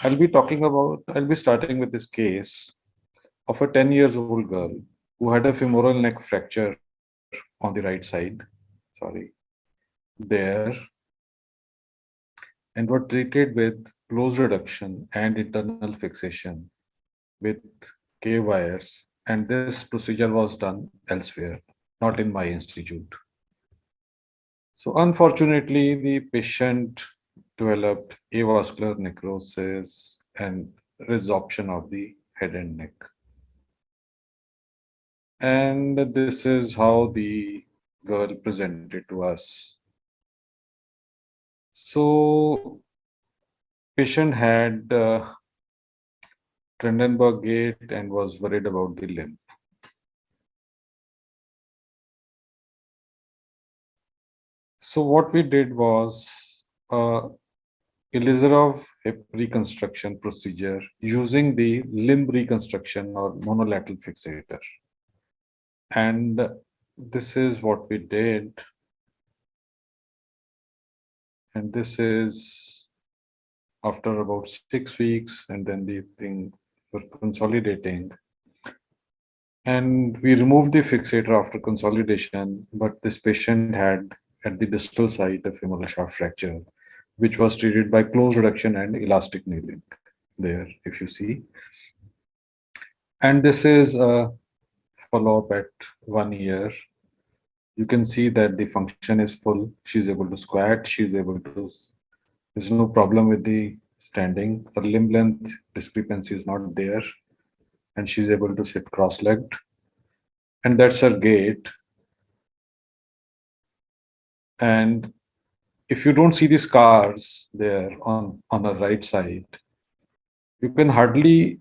I'll be starting with this case of a 10 years old girl who had a femoral neck fracture on the right side, sorry, there, and were treated with close reduction and internal fixation with K wires. And this procedure was done elsewhere, not in my institute. So, unfortunately, the patient developed avascular necrosis and resorption of the head and neck. And this is how the girl presented to us. So, patient had Trendenberg gait and was worried about the limb. So, what we did was Ilizarov hip reconstruction procedure using the limb reconstruction or monolateral fixator. And this is what we did. And this is after about 6 weeks, and then the thing were consolidating. And we removed the fixator after consolidation, but this patient had at the distal site a femoral shaft fracture, which was treated by close reduction and elastic nailing there, if you see. And this is a follow-up at 1 year. You can see that the function is full. She's able to squat. She's able to, there's no problem with the standing. Her limb length discrepancy is not there. And she's able to sit cross-legged. And that's her gait. And if you don't see the scars there on her right side, you can hardly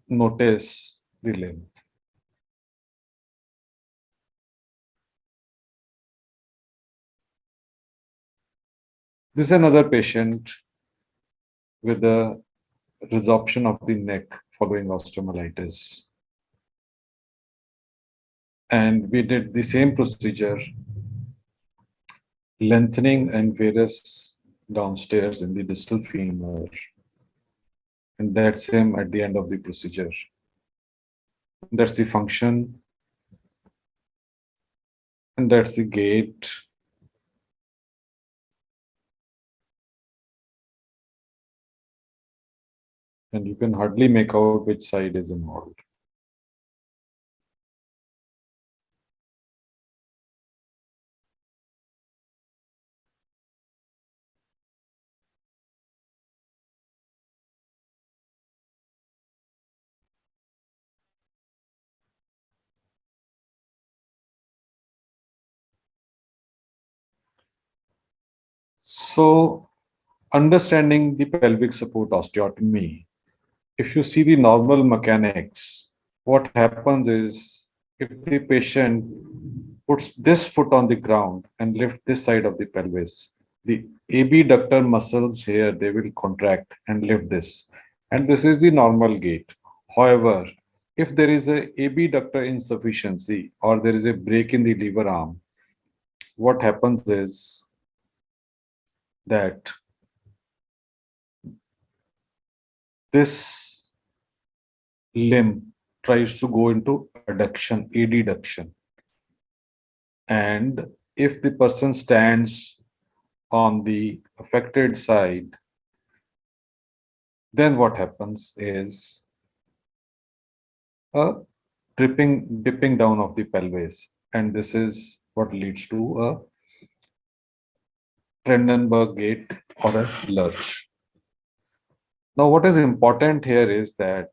notice the limb. This is another patient with a resorption of the neck following osteomyelitis. And we did the same procedure, lengthening and varus downstairs in the distal femur. And that's same at the end of the procedure. That's the function. And that's the gait. And you can hardly make out which side is involved. So, understanding the pelvic support osteotomy, if you see the normal mechanics, what happens is if the patient puts this foot on the ground and lift this side of the pelvis, the abductor muscles here, they will contract and lift this. And this is the normal gait. However, if there is a abductor insufficiency or there is a break in the lever arm, what happens is that this limb tries to go into adduction, adduction. And if the person stands on the affected side, then what happens is a dipping down of the pelvis. And this is what leads to a Trendenberg gait or a lurch. Now, what is important here is that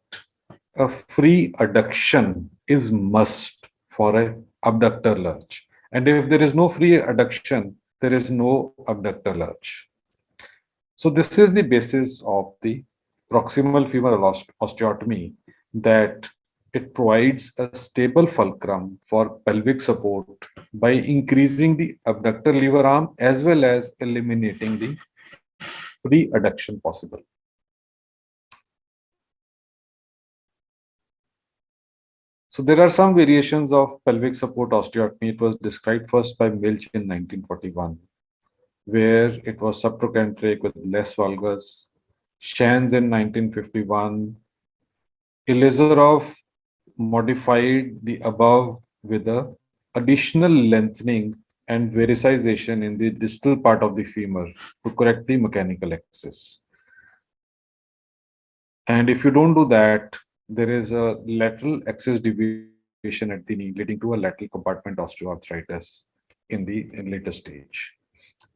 a free adduction is must for a abductor lurch. And if there is no free adduction, there is no abductor lurch. So this is the basis of the proximal femoral osteotomy, that it provides a stable fulcrum for pelvic support by increasing the abductor lever arm as well as eliminating the free adduction possible. So there are some variations of pelvic support osteotomy. It was described first by Milch in 1941, where it was subtrochanteric with less valgus, Shan's in 1951. Ilizarov modified the above with a additional lengthening and vericization in the distal part of the femur to correct the mechanical axis. And if you don't do that, there is a lateral axis deviation at the knee, leading to a lateral compartment osteoarthritis in later stage.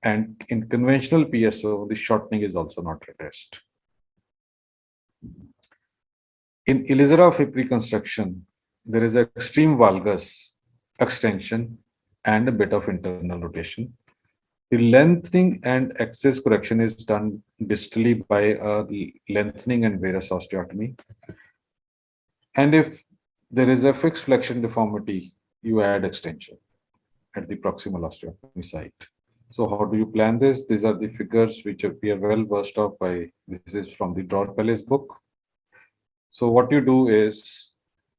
And in conventional PSO, the shortening is also not addressed. In Ilizarov hip reconstruction, there is extreme valgus extension and a bit of internal rotation. The lengthening and axis correction is done distally by a lengthening and varus osteotomy. And if there is a fixed flexion deformity, you add extension at the proximal osteotomy site. So how do you plan this? These are the figures which we are well versed of by, this is from the Draw-Pelle's book. So what you do is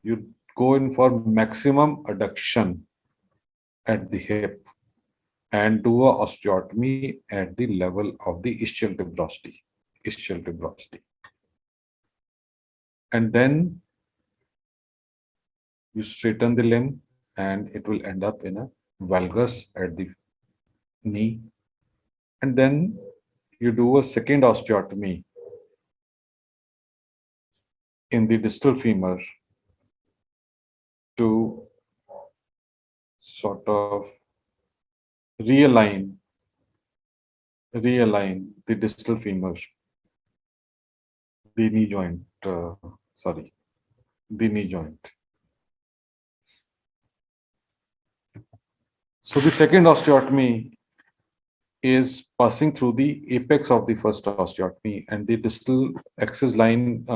you go in for maximum adduction at the hip and do a osteotomy at the level of the ischial tuberosity. And then you straighten the limb and it will end up in a valgus at the knee. And then you do a second osteotomy in the distal femur to sort of realign the distal femur, the knee joint, the knee joint. So the second osteotomy is passing through the apex of the first osteotomy, and the distal axis line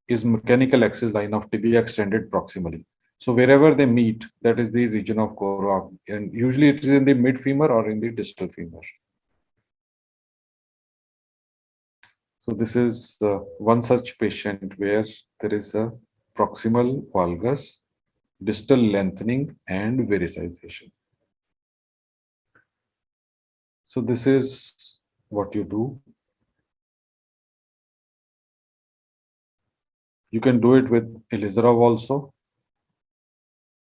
is mechanical axis line of tibia extended proximally. So wherever they meet, that is the region of Wiroc, and usually it is in the mid femur or in the distal femur. So this is one such patient where there is a proximal valgus, distal lengthening, and vericization. So this is what you do. You can do it with Ilizarov also.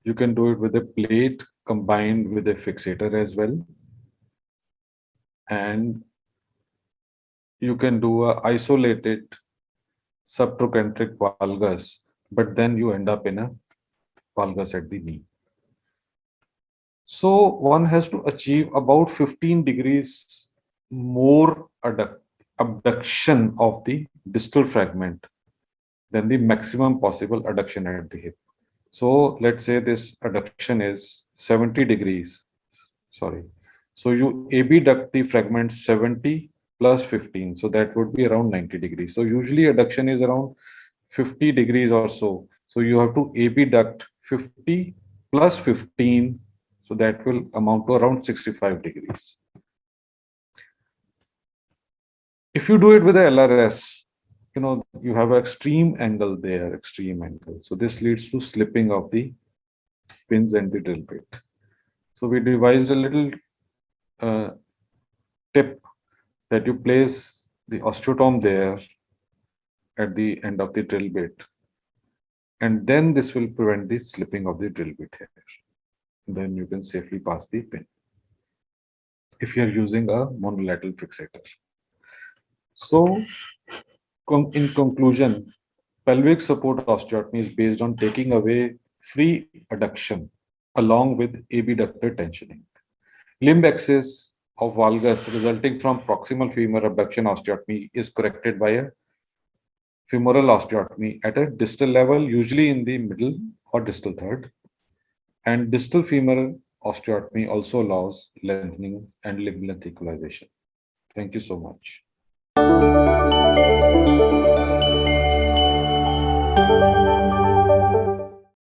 You can do it with a plate combined with a fixator as well. And you can do a isolated subtrochanteric valgus, but then you end up in a valgus at the knee. So one has to achieve about 15 degrees more abduction of the distal fragment than the maximum possible adduction at the hip. So let's say this adduction is 70 degrees. Sorry. So you abduct the fragment 70 plus 15. So that would be around 90 degrees. So usually adduction is around 50 degrees or so. So you have to abduct 50 plus 15. So that will amount to around 65 degrees. If you do it with a LRS, you have an extreme angle there, extreme angle. So this leads to slipping of the pins and the drill bit. So we devised a little tip that you place the osteotome there at the end of the drill bit. And then this will prevent the slipping of the drill bit here. Then you can safely pass the pin if you are using a monolateral fixator. So in conclusion, pelvic support osteotomy is based on taking away free adduction along with abductor tensioning. Limb axis of valgus resulting from proximal femur abduction osteotomy is corrected by a femoral osteotomy at a distal level, usually in the middle or distal third. And distal femoral osteotomy also allows lengthening and limb length equalization. Thank you so much.